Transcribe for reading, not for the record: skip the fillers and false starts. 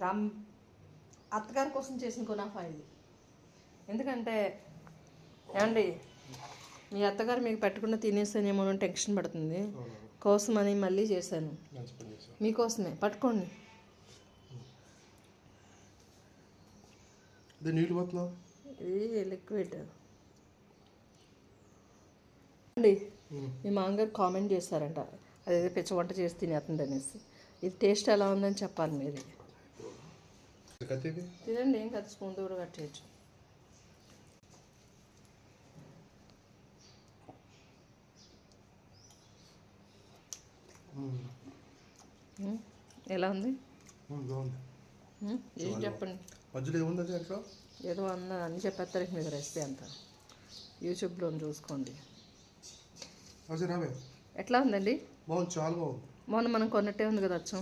రామ్ అత్తగారి కోసం చేసిన కునాఫా ఇది. ఎందుకంటే ఏమండి మీ అత్తగారు మీకు పెట్టకుండా తినేస్తానేమో అని టెన్షన్ పడుతుంది, కోసమని మళ్ళీ చేశాను. మీకోసమే. పట్టుకోండి. ఇది లిక్విడ్ అండి. మీ మామగారు కామెంట్ చేశారంట అదేదో పిచ్చ వంట చేసి తినేస్తుంది అనేసి. ఇది టేస్ట్ ఎలా ఉందని చెప్పాలి మీరు. తినండి, ఏం కదా, స్పూన్తో కూడా కట్ చేయొచ్చు. ఎలా ఉంది? ఏం చెప్పండి. ఏదో అన్న అని చెప్పేస్తారు మీకు రెసిపీ అంతా. యూట్యూబ్లో చూసుకోండి. ఎట్లా ఉందండి? చాలా బాగుంది. మొన్న మనం కొన్నట్టే ఉంది కదా అచ్చం.